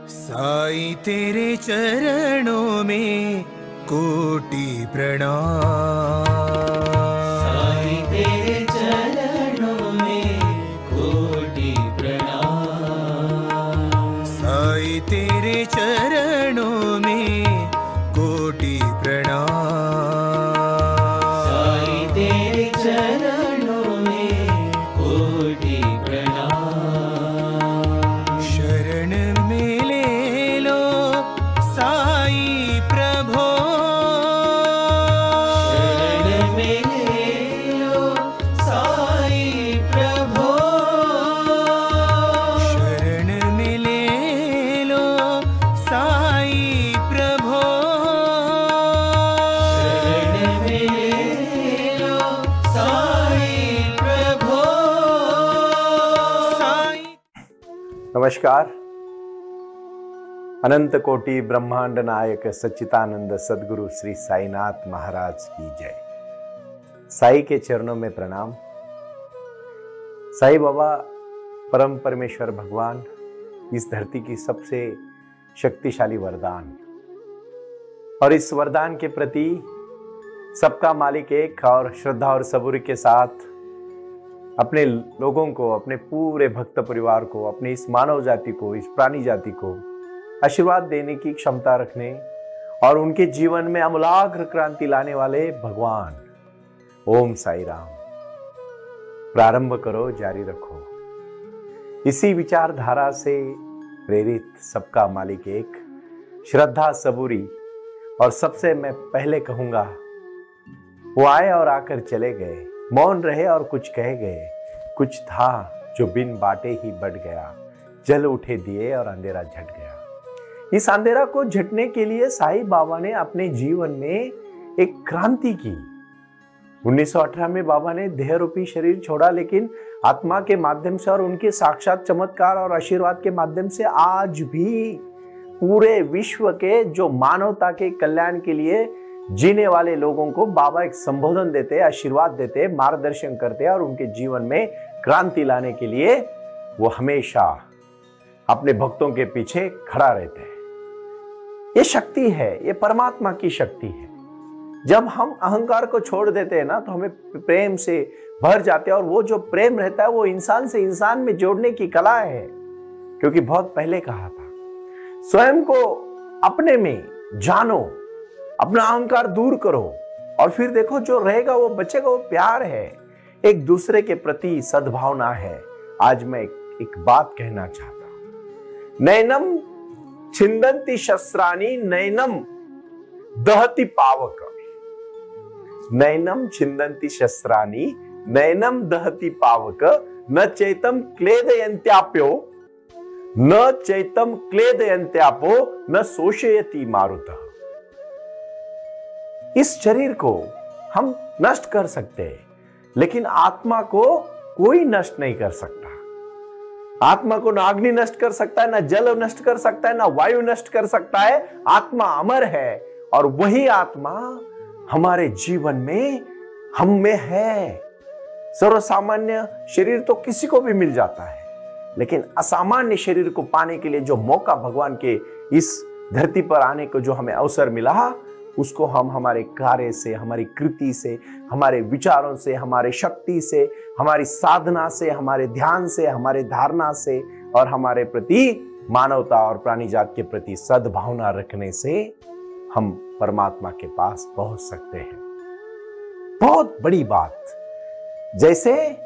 साईं तेरे चरणों में कोटि प्रणाम। साईं तेरे चरणों में कोटि प्रणाम। साईं तेरे चरणों में कोटि प्रणाम। साईं तेरे चरणों में कोटि प्रणाम। शरण में ले लो साईं प्रभो। शरण में ले लो साईं प्रभो। शरण में ले लो साईं प्रभो। शरण में ले लो साईं प्रभो। साईं नमस्कार। अनंत कोटि ब्रह्मांड नायक सच्चिदानंद सद्गुरु श्री साईनाथ महाराज की जय। साई के चरणों में प्रणाम। साई बाबा परम परमेश्वर भगवान इस धरती की सबसे शक्तिशाली वरदान, और इस वरदान के प्रति सबका मालिक एक और श्रद्धा और सबूरी के साथ अपने लोगों को, अपने पूरे भक्त परिवार को, अपनी इस मानव जाति को, इस प्राणी जाति को आशीर्वाद देने की क्षमता रखने और उनके जीवन में आमूलाग्र क्रांति लाने वाले भगवान ओम साई राम। प्रारंभ करो, जारी रखो। इसी विचारधारा से प्रेरित सबका मालिक एक, श्रद्धा सबूरी, और सबसे मैं पहले कहूंगा वो आए और आकर चले गए, मौन रहे और कुछ कह गए। कुछ था जो बिन बाटे ही बढ़ गया, जल उठे दिए और अंधेरा झट गया। इस अंधेरा को झटने के लिए साईं बाबा ने अपने जीवन में एक क्रांति की। 1918 में बाबा ने देह रूपी शरीर छोड़ा, लेकिन आत्मा के माध्यम से और उनके साक्षात चमत्कार और आशीर्वाद के माध्यम से आज भी पूरे विश्व के जो मानवता के कल्याण के लिए जीने वाले लोगों को बाबा एक संबोधन देते, आशीर्वाद देते, मार्गदर्शन करते और उनके जीवन में क्रांति लाने के लिए वो हमेशा अपने भक्तों के पीछे खड़ा रहते हैं। ये शक्ति है, ये परमात्मा की शक्ति है। जब हम अहंकार को छोड़ देते हैं ना, तो हमें प्रेम से भर जाते हैं, और वो जो प्रेम रहता है वो इंसान से इंसान में जोड़ने की कला है। क्योंकि बहुत पहले कहा था, स्वयं को अपने में जानो, अपना अहंकार दूर करो, और फिर देखो जो रहेगा वो बचेगा, वो प्यार है, एक दूसरे के प्रति सद्भावना है। आज मैं एक बात कहना चाहता हूं। नैनम छिंदन्ति शस्त्राणि नैनम दहति पावक। नैनम छिंदन्ति शस्त्राणि नैनम दहति पावक न चैतम क्लेदयन्त्याप्यो न चैतम क्लेदयन्त्यापो न शोषयति मारुतः। इस शरीर को हम नष्ट कर सकते हैं, लेकिन आत्मा को कोई नष्ट नहीं कर सकता। आत्मा को ना अग्नि नष्ट कर सकता है, ना जल नष्ट कर सकता है, ना वायु नष्ट कर सकता है। आत्मा अमर है, और वही आत्मा हमारे जीवन में हम में है। सर्वसामान्य शरीर तो किसी को भी मिल जाता है, लेकिन असामान्य शरीर को पाने के लिए जो मौका भगवान के इस धरती पर आने को जो हमें अवसर मिला, उसको हम हमारे कार्य से, हमारी कृति से, हमारे विचारों से, हमारे शक्ति से, हमारी साधना से, हमारे ध्यान से, हमारे धारणा से और हमारे प्रति मानवता और प्राणी जात के प्रति सद्भावना रखने से हम परमात्मा के पास पहुंच सकते हैं। बहुत बड़ी बात। जैसे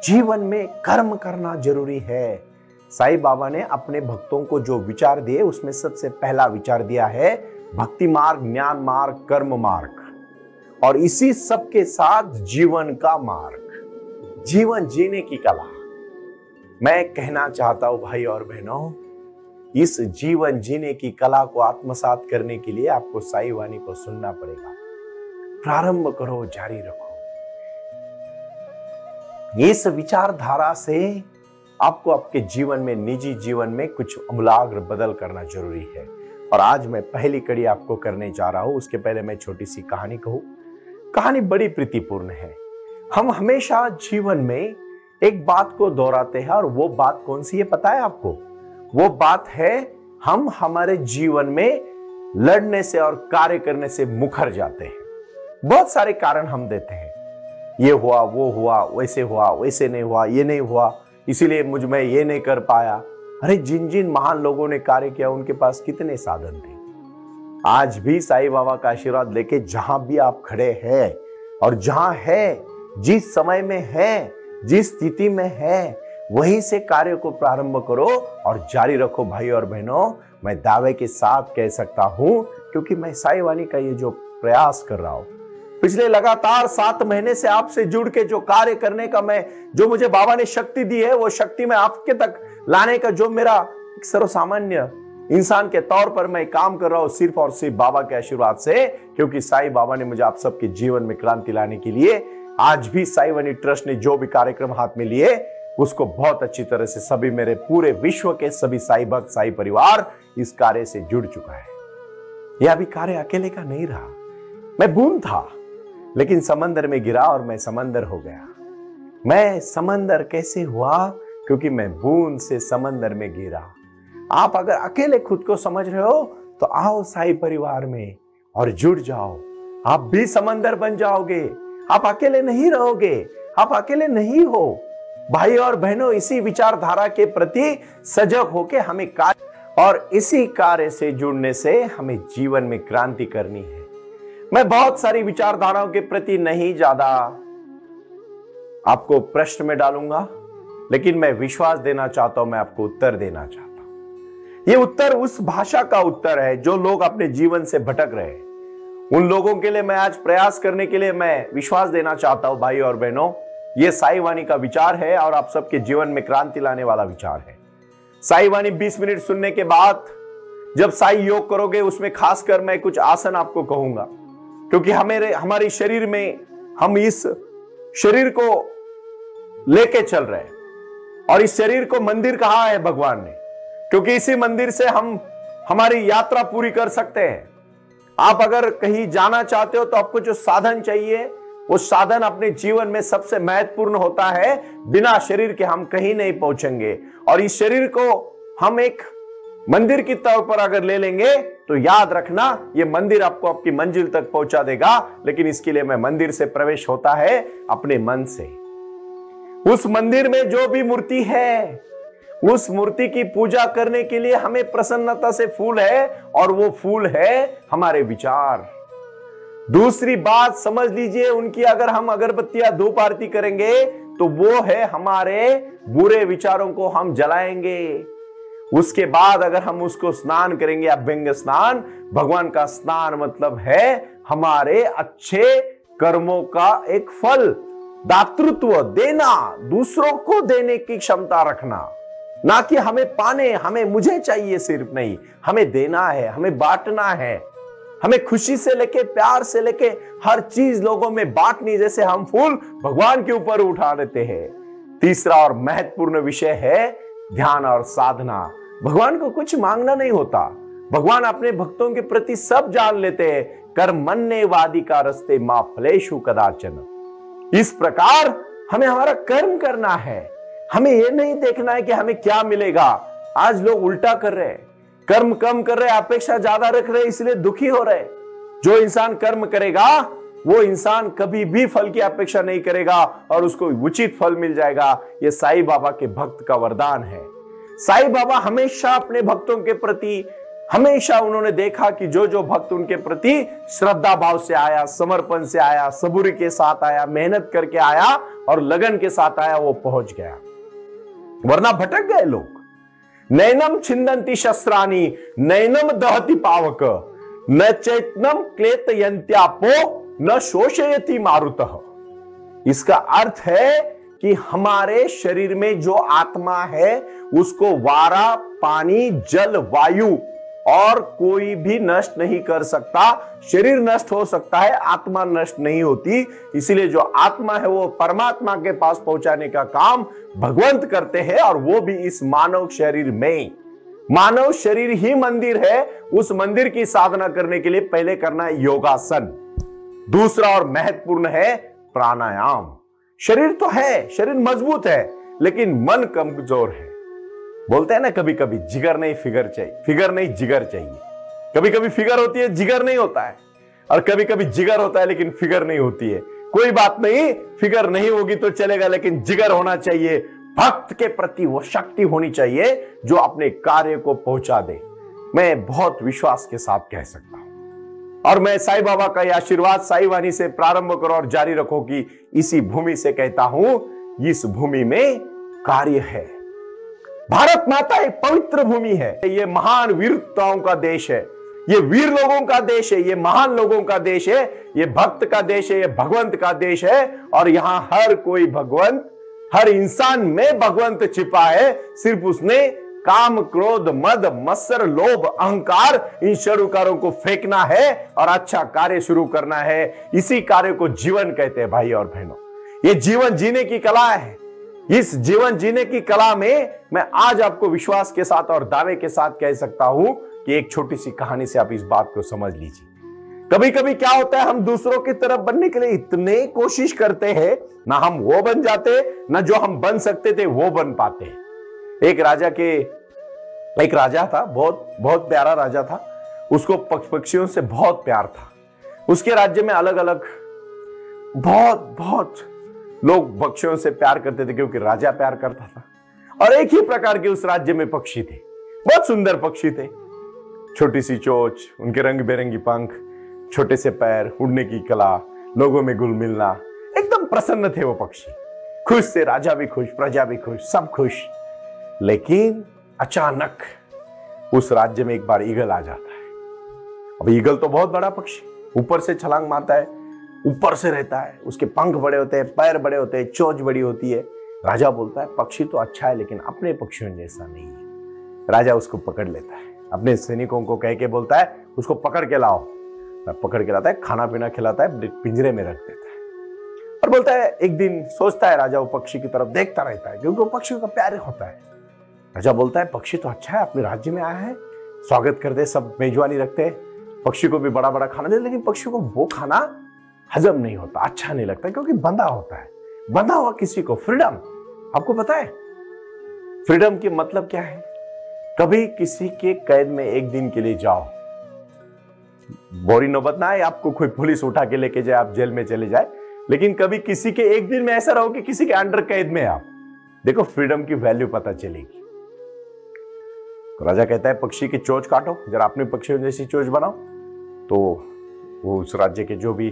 जीवन में कर्म करना जरूरी है, साईं बाबा ने अपने भक्तों को जो विचार दिए उसमें सबसे पहला विचार दिया है भक्ति मार्ग, ज्ञान मार्ग, कर्म मार्ग, और इसी सब के साथ जीवन का मार्ग, जीवन जीने की कला। मैं कहना चाहता हूं भाई और बहनों, इस जीवन जीने की कला को आत्मसात करने के लिए आपको साईं वाणी को सुनना पड़ेगा। प्रारंभ करो, जारी रखो। इस विचारधारा से आपको आपके जीवन में, निजी जीवन में कुछ अमूलाग्र बदल करना जरूरी है। और आज मैं पहली कड़ी आपको करने जा रहा हूं। उसके पहले मैं छोटी सी कहानी कहूं। कहानी बड़ी प्रीतिपूर्ण है। हम हमेशा जीवन में एक बात को दोहराते हैं, और वो बात कौन सी है पता है आपको? वो बात है हम हमारे जीवन में लड़ने से और कार्य करने से मुखर जाते हैं। बहुत सारे कारण हम देते हैं, ये हुआ, वो हुआ, वैसे नहीं हुआ, ये नहीं हुआ, इसीलिए मुझ में ये नहीं कर पाया। अरे जिन जिन महान लोगों ने कार्य किया उनके पास कितने साधन थे। आज भी साईं बाबा का आशीर्वाद लेके जहां भी आप खड़े हैं और जहां है, जिस समय में है, जिस स्थिति में है, वहीं से कार्य को प्रारंभ करो और जारी रखो। भाई और बहनों, मैं दावे के साथ कह सकता हूं, क्योंकि मैं साईं वाणी का ये जो प्रयास कर रहा हूं, पिछले लगातार 7 महीने से आपसे जुड़ के जो कार्य करने का जो मुझे बाबा ने शक्ति दी है, वो शक्ति मैं आपके तक लाने का जो मेरा सर्वसामान्य इंसान के तौर पर मैं काम कर रहा हूं, सिर्फ और सिर्फ बाबा के आशीर्वाद से। क्योंकि साईं बाबा ने मुझे आप सबके जीवन में क्रांति लाने के लिए, आज भी साईं वाणी ट्रस्ट ने जो भी कार्यक्रम हाथ में लिए, उसको बहुत अच्छी तरह से सभी मेरे पूरे विश्व के सभी साईं भक्त, साईं परिवार इस कार्य से जुड़ चुका है। यह अभी कार्य अकेले का नहीं रहा। मैं बूंद था, लेकिन समंदर में गिरा और मैं समंदर हो गया। मैं समंदर कैसे हुआ? क्योंकि मैं बूंद से समंदर में गिरा। आप अगर अकेले खुद को समझ रहे हो तो आओ साईं परिवार में और जुड़ जाओ। आप भी समंदर बन जाओगे। आप अकेले नहीं रहोगे, आप अकेले नहीं हो। भाई और बहनों, इसी विचारधारा के प्रति सजग होके हमें कार्य, और इसी कार्य से जुड़ने से हमें जीवन में क्रांति करनी है। मैं बहुत सारी विचारधाराओं के प्रति नहीं ज्यादा आपको प्रश्न में डालूंगा, लेकिन मैं विश्वास देना चाहता हूं, मैं आपको उत्तर देना चाहता हूं। ये उत्तर उस भाषा का उत्तर है जो लोग अपने जीवन से भटक रहे हैं। उन लोगों के लिए मैं आज प्रयास करने के लिए मैं विश्वास देना चाहता हूं। भाई और बहनों, ये साईं वाणी का विचार है और आप सबके जीवन में क्रांति लाने वाला विचार है। साईं वाणी 20 मिनट सुनने के बाद जब साईं योग करोगे, उसमें खासकर मैं कुछ आसन आपको कहूंगा, क्योंकि हमारे शरीर में, हम इस शरीर को लेके चल रहे हैं और इस शरीर को मंदिर कहा है भगवान ने, क्योंकि इसी मंदिर से हम हमारी यात्रा पूरी कर सकते हैं। आप अगर कहीं जाना चाहते हो तो आपको जो साधन चाहिए, वो साधन अपने जीवन में सबसे महत्वपूर्ण होता है। बिना शरीर के हम कहीं नहीं पहुंचेंगे। और इस शरीर को हम एक मंदिर की तौर पर अगर ले लेंगे तो याद रखना, ये मंदिर आपको आपकी मंजिल तक पहुंचा देगा, लेकिन इसके लिए मैं मंदिर से प्रवेश होता है अपने मन से। उस मंदिर में जो भी मूर्ति है, उस मूर्ति की पूजा करने के लिए हमें प्रसन्नता से फूल है, और वो फूल है हमारे विचार। दूसरी बात समझ लीजिए, उनकी अगर हम अगरबत्तियां धूप आरती करेंगे तो वो है हमारे बुरे विचारों को हम जलाएंगे। उसके बाद अगर हम उसको स्नान करेंगे, अभ्यंग स्नान, भगवान का स्नान मतलब है हमारे अच्छे कर्मों का एक फल, दातृत्व देना, दूसरों को देने की क्षमता रखना। ना कि हमें पाने, हमें मुझे चाहिए सिर्फ नहीं, हमें देना है, हमें बांटना है, हमें खुशी से लेके, प्यार से लेके हर चीज लोगों में बांटनी। जैसे हम फूल भगवान के ऊपर उठा लेते हैं। तीसरा और महत्वपूर्ण विषय है ध्यान और साधना। भगवान को कुछ मांगना नहीं होता। भगवान अपने भक्तों के प्रति सब जान लेते हैं। कर्मण्ये वादिका रस्ते मा फलेषु कदाचन। इस प्रकार हमें हमारा कर्म करना है। हमें यह नहीं देखना है कि हमें क्या मिलेगा। आज लोग उल्टा कर रहे हैं, कर्म कम कर रहे, अपेक्षा ज्यादा रख रहे, इसलिए दुखी हो रहे। जो इंसान कर्म करेगा वो इंसान कभी भी फल की अपेक्षा नहीं करेगा और उसको उचित फल मिल जाएगा। यह साईं बाबा के भक्त का वरदान है। साईं बाबा हमेशा अपने भक्तों के प्रति, हमेशा उन्होंने देखा कि जो जो भक्त उनके प्रति श्रद्धा भाव से आया, समर्पण से आया, सबूरी के साथ आया, मेहनत करके आया और लगन के साथ आया, वो पहुंच गया। वरना भटक गए लोग। नैनम छिन्दन्ति शस्त्राणि नैनम दहति पावक न चैतनम क्लेतयन्त्यापो न शोषयति मारुतः। इसका अर्थ है कि हमारे शरीर में जो आत्मा है उसको वारा, पानी, जल, वायु और कोई भी नष्ट नहीं कर सकता। शरीर नष्ट हो सकता है, आत्मा नष्ट नहीं होती। इसीलिए जो आत्मा है वो परमात्मा के पास पहुंचाने का काम भगवंत करते हैं, और वो भी इस मानव शरीर में। मानव शरीर ही मंदिर है। उस मंदिर की साधना करने के लिए पहले करना है योगासन। दूसरा और महत्वपूर्ण है प्राणायाम। शरीर तो है, शरीर मजबूत है, लेकिन मन कमजोर है। बोलते हैं ना कभी कभी जिगर नहीं फिगर चाहिए, फिगर नहीं जिगर चाहिए। कभी कभी फिगर होती है, जिगर नहीं होता है, और कभी कभी जिगर होता है लेकिन फिगर नहीं होती है। कोई बात नहीं, फिगर नहीं होगी तो चलेगा, लेकिन जिगर होना चाहिए। भक्त के प्रति वो शक्ति होनी चाहिए जो अपने कार्य को पहुंचा दे। मैं बहुत विश्वास के साथ कह सकता हूं, और मैं साईं बाबा का यह आशीर्वाद साईं वाणी से प्रारंभ करो और जारी रखो कि इसी भूमि से कहता हूं, इस भूमि में कार्य है। भारत माता एक पवित्र भूमि है। ये महान वीरताओं का देश है, ये वीर लोगों का देश है, ये महान लोगों का देश है, ये भक्त का देश है, ये भगवंत का देश है। और यहां हर कोई भगवंत, हर इंसान में भगवंत छिपा है। सिर्फ उसने काम, क्रोध, मद, मत्सर, लोभ, अहंकार, इन शरुकारों को फेंकना है और अच्छा कार्य शुरू करना है। इसी कार्य को जीवन कहते हैं भाई और बहनों। ये जीवन जीने की कला है। इस जीवन जीने की कला में मैं आज आपको विश्वास के साथ और दावे के साथ कह सकता हूं कि एक छोटी सी कहानी से आप इस बात को समझ लीजिए। कभी कभी क्या होता है, हम दूसरों की तरफ बनने के लिए इतने कोशिश करते हैं, ना हम वो बन जाते, ना जो हम बन सकते थे वो बन पाते हैं। एक राजा था, बहुत प्यारा राजा था। उसको पक्षियों से बहुत प्यार था। उसके राज्य में अलग अलग बहुत लोग पक्षियों से प्यार करते थे, क्योंकि राजा प्यार करता था। और एक ही प्रकार के उस राज्य में पक्षी थे, बहुत सुंदर पक्षी थे। छोटी सी चोंच, उनके रंग बेरंगी पंख, छोटे से पैर, उड़ने की कला, लोगों में घुल मिलना, एकदम प्रसन्न थे वो पक्षी। खुश थे, राजा भी खुश, प्रजा भी खुश, सब खुश। लेकिन अचानक उस राज्य में एक बार ईगल आ जाता है। अब ईगल तो बहुत बड़ा पक्षी, ऊपर से छलांग मारता है, ऊपर से रहता है, उसके पंख बड़े होते हैं, पैर बड़े होते हैं, चोंच बड़ी होती है। राजा बोलता है पक्षी तो अच्छा है, लेकिन अपने पक्षियों जैसा नहीं है। राजा उसको पकड़ लेता है, अपने सैनिकों को कह के बोलता है उसको पकड़ के लाओ। पकड़ के लाता है, खाना पीना खिलाता है, पिंजरे में रख देता है और बोलता है, एक दिन सोचता है राजा, वो पक्षी की तरफ देखता रहता है, क्योंकि वो पक्षियों का प्यार होता है। राजा बोलता है पक्षी तो अच्छा है, अपने राज्य में आया है, स्वागत करते, सब मेजबानी रखते हैं, पक्षी को भी बड़ा बड़ा खाना दे, लेकिन पक्षी को वो खाना हजम नहीं होता, अच्छा नहीं लगता, क्योंकि बंधा होता है। बंधा हुआ किसी को फ्रीडम, आपको पता है फ्रीडम की मतलब क्या है? कभी किसी के कैद में एक दिन के लिए जाओ, बोरी नौबत ना आए आपको कोई पुलिस उठा के लेके जाए, आप जेल में चले जाए, लेकिन कभी किसी के एक दिन में ऐसा रहो कि किसी के अंडर कैद में आप देखो, फ्रीडम की वैल्यू पता चलेगी। तो राजा कहता है पक्षी की चोंच काटो, जरा अपने पक्षियों जैसी चोंच बनाओ। तो वो उस राज्य के जो भी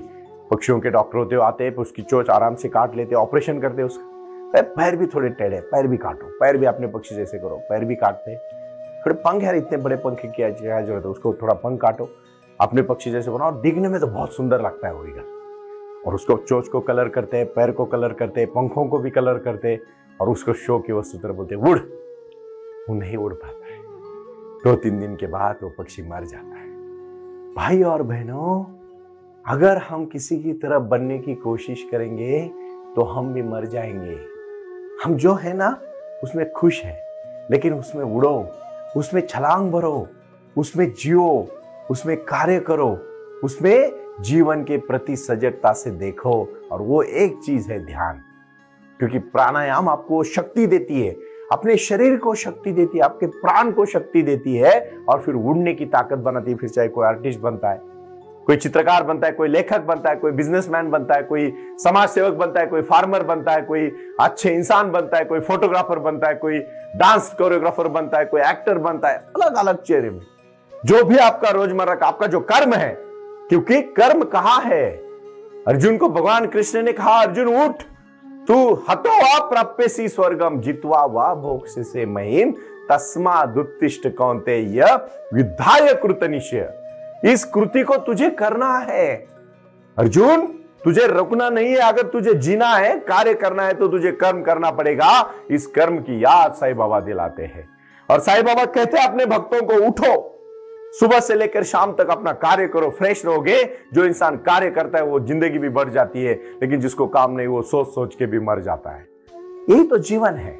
पक्षियों के डॉक्टर होते आते हैं, उसकी चोंच आराम से काट लेते, ऑपरेशन करते उसका। पैर भी थोड़े टेढ़े, पैर भी काटो, पैर भी अपने पक्षी जैसे करो, पैर भी काटते। थोड़े पंख यार, इतने बड़े पंख की क्या जरूरत है, उसको थोड़ा पंख काटो, अपने पक्षी जैसे बनाओ। और दिखने में तो बहुत सुंदर लगता है वो ईगल। और उसको चोंच को कलर करते हैं, पैर को कलर करते हैं, पंखों को भी कलर करते हैं, और उसको शो की वस्तु तरह बोलते उड़। वो नहीं उड़ पाता है। 2-3 दिन के बाद वो पक्षी मर जाता है। भाई और बहनों, अगर हम किसी की तरह बनने की कोशिश करेंगे तो हम भी मर जाएंगे। हम जो है ना उसमें खुश है, लेकिन उसमें उड़ो, उसमें छलांग भरो, उसमें जियो, उसमें कार्य करो, उसमें जीवन के प्रति सजगता से देखो। और वो एक चीज है ध्यान, क्योंकि प्राणायाम आपको शक्ति देती है, अपने शरीर को शक्ति देती है, आपके प्राण को शक्ति देती है, और फिर उड़ने की ताकत बनाती है। फिर चाहे कोई आर्टिस्ट बनता है, कोई चित्रकार बनता है, कोई लेखक बनता है, कोई बिजनेसमैन बनता है, कोई समाज सेवक बनता है, कोई फार्मर बनता है, कोई अच्छे इंसान बनता है, कोई फोटोग्राफर बनता है, कोई डांस कोरियोग्राफर बनता है, कोई एक्टर बनता है, अलग अलग चेहरे में। जो भी आपका रोजमर्रा का आपका जो कर्म है, क्योंकि कर्म कहाँ है? अर्जुन को भगवान कृष्ण ने कहा, अर्जुन उठ, तू हतो वा प्राप्यसि स्वर्गम जित्वा वा भोक्ष्यसे महीम तस्मादुत्तिष्ठ कौन्तेय युद्धाय कृतनिश्चय। इस कृति को तुझे करना है अर्जुन, तुझे रुकना नहीं है। अगर तुझे जीना है, कार्य करना है, तो तुझे कर्म करना पड़ेगा। इस कर्म की याद साईं बाबा दिलाते हैं, और साईं बाबा कहते हैं अपने भक्तों को, उठो, सुबह से लेकर शाम तक अपना कार्य करो, फ्रेश रहोगे। जो इंसान कार्य करता है वो जिंदगी भी बढ़ जाती है, लेकिन जिसको काम नहीं वो सोच सोच के भी मर जाता है। यही तो जीवन है।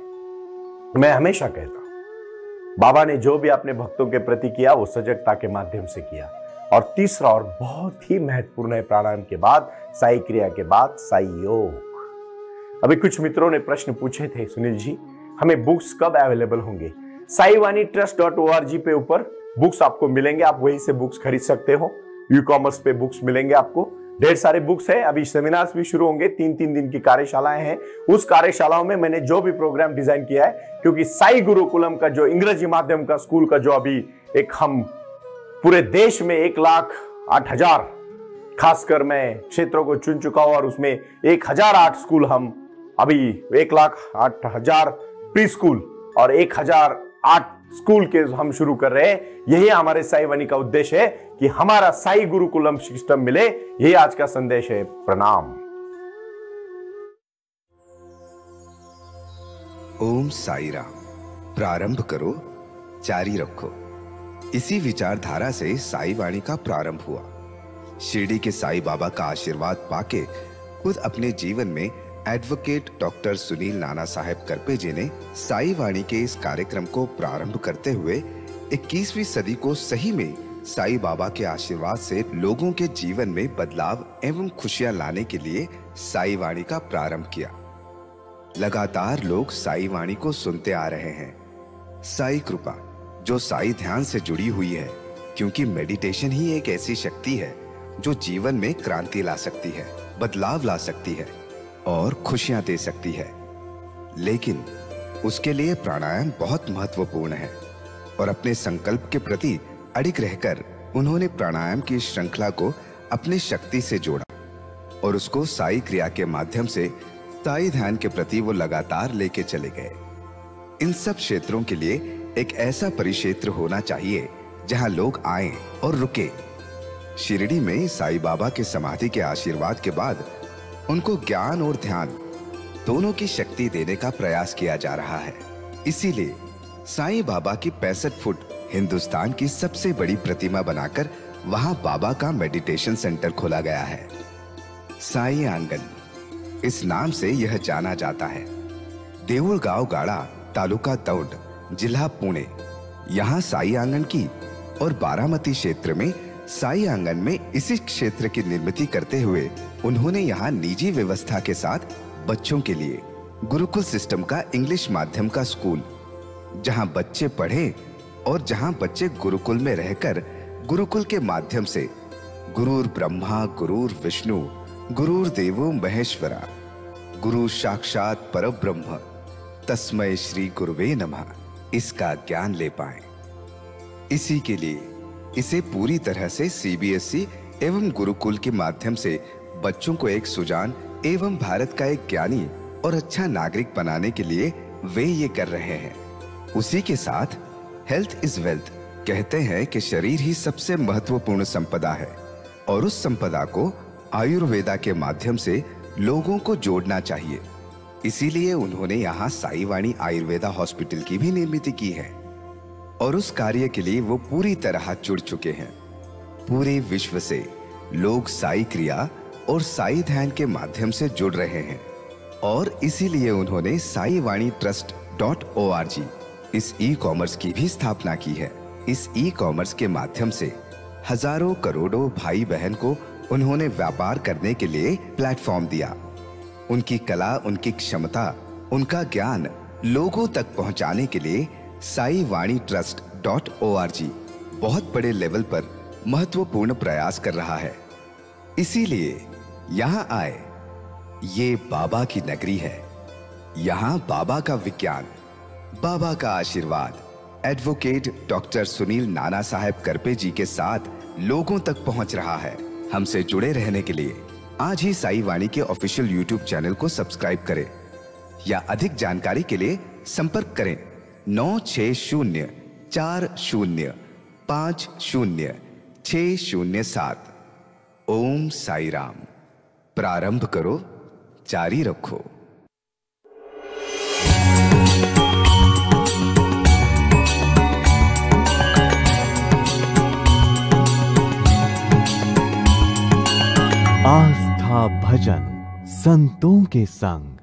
मैं हमेशा कहता हूं, बाबा ने जो भी अपने भक्तों के प्रति किया वो सजगता के माध्यम से किया। और तीसरा और बहुत ही महत्वपूर्ण है, प्राणायाम के बाद, साई क्रिया के बाद, साई योग। अभी कुछ मित्रों ने प्रश्न पूछे थे, सुनील जी हमें बुक्स कब अवेलेबल होंगे? saiwanitrust.org पे ऊपर बुक्स आपको मिलेंगे, आप वहीं से बुक्स खरीद सकते हो। ई-कॉमर्स पे बुक्स मिलेंगे आपको, ढेर सारे बुक्स है। अभी सेमिनार्स भी शुरू होंगे, 3-3 दिन की कार्यशालाएं हैं। उस कार्यशालाओं में मैंने जो भी प्रोग्राम डिजाइन किया है, क्योंकि साई गुरुकुलम का जो अंग्रेजी माध्यम का स्कूल का जो अभी एक हम पूरे देश में 1,08,000 खासकर मैं क्षेत्रों को चुन चुका हूं और उसमें 1,008 स्कूल हम अभी 1,08,000 प्री स्कूल और 1,008 स्कूल के हम शुरू कर रहे हैं। यही हमारे साई वाणी का उद्देश्य है कि हमारा साई गुरुकुलम सिस्टम मिले। यही आज का संदेश है। प्रणाम। ओम साई राम। प्रारंभ करो, जारी रखो। इसी विचारधारा से साई वाणी का प्रारंभ हुआ। शिरडी के साई बाबा का आशीर्वाद पाके खुद अपने जीवन में एडवोकेट डॉक्टर सुनील नाना साहेब करपे जी ने साई वाणी के इस कार्यक्रम को प्रारंभ करते हुए 21वीं सदी को सही में साई बाबा के आशीर्वाद से लोगों के जीवन में बदलाव एवं खुशियां लाने के लिए साई वाणी का प्रारंभ किया। लगातार लोग साई वाणी को सुनते आ रहे हैं। साई कृपा जो साई ध्यान से जुड़ी हुई है, क्योंकि मेडिटेशन ही एक ऐसी शक्ति है जो जीवन में क्रांति ला सकती है, बदलाव ला सकती है और खुशियां दे सकती है। लेकिन उसके लिए प्राणायाम बहुत महत्वपूर्ण है और अपने संकल्प के प्रति अडिग रहकर उन्होंने प्राणायाम की श्रृंखला को अपनी शक्ति से जोड़ा और उसको साई क्रिया के माध्यम से साई ध्यान के प्रति वो लगातार लेके चले गए। इन सब क्षेत्रों के लिए एक ऐसा परिक्षेत्र होना चाहिए जहां लोग आएं और रुके। शिरडी में साई बाबा के समाधि के आशीर्वाद के बाद उनको ज्ञान और ध्यान दोनों की शक्ति देने का प्रयास किया जा रहा है। इसीलिए साईं बाबा की 65 फुट हिंदुस्तान की सबसे बड़ी प्रतिमा बनाकर वहां बाबा का मेडिटेशन सेंटर खोला गया है। साई आंगन इस नाम से यह जाना जाता है। देऊळगाव गाड़ा, तालुका दौंड, जिला पुणे, यहाँ साई आंगन की और बारामती क्षेत्र में साई आंगन में इसी क्षेत्र की निर्मित करते हुए उन्होंने यहाँ निजी व्यवस्था के साथ बच्चों के लिए गुरुकुल सिस्टम का इंग्लिश माध्यम का स्कूल, जहाँ बच्चे पढ़े और जहाँ बच्चे गुरुकुल में रहकर गुरुकुल के माध्यम से गुरुर ब्रह्मा गुरुर विष्णु गुरुर देवो महेश्वरा गुरु साक्षात परब्रह्म तस्मै श्री गुरुवे नमः इसका ज्ञान ले पाएं। इसी के लिए इसे पूरी तरह से सीबीएसई एवं गुरुकुल के माध्यम से बच्चों को एक सुजान एवं भारत का एक ज्ञानी और अच्छा नागरिक बनाने के लिए वे ये कर रहे हैं। उसी के साथ हेल्थ इज वेल्थ कहते हैं कि शरीर ही सबसे महत्वपूर्ण संपदा है और उस संपदा को आयुर्वेदा के माध्यम से लोगों को जोड़ना चाहिए। इसीलिए उन्होंने यहाँ साई वाणी आयुर्वेदा हॉस्पिटल की भी निर्मित की है और उस कार्य के लिए वो पूरी तरह जुड़ चुके हैं। पूरे विश्व से लोग साई क्रिया और साई ध्यान के माध्यम से जुड़ रहे हैं और इसीलिए उन्होंने साई वाणी trust.org इस ई-कॉमर्स की भी स्थापना की है। इस ई-कॉमर्स के माध्यम से हजारों करोड़ों भाई बहन को उन्होंने व्यापार करने के लिए प्लेटफॉर्म दिया। उनकी कला, उनकी क्षमता, उनका ज्ञान लोगों तक पहुंचाने के लिए साई वाणी trust.org बहुत बड़े लेवल पर महत्वपूर्ण प्रयास कर रहा है। इसीलिए यहाँ आए। ये बाबा की नगरी है। यहाँ बाबा का विज्ञान, बाबा का आशीर्वाद एडवोकेट डॉक्टर सुनील नाना साहेब करपे जी के साथ लोगों तक पहुंच रहा है। हमसे जुड़े रहने के लिए आज ही साई वाणी के ऑफिशियल यूट्यूब चैनल को सब्सक्राइब करें या अधिक जानकारी के लिए संपर्क करें 9604050607। ओम साई राम। प्रारंभ करो, जारी रखो। आस्था भजन संतों के संग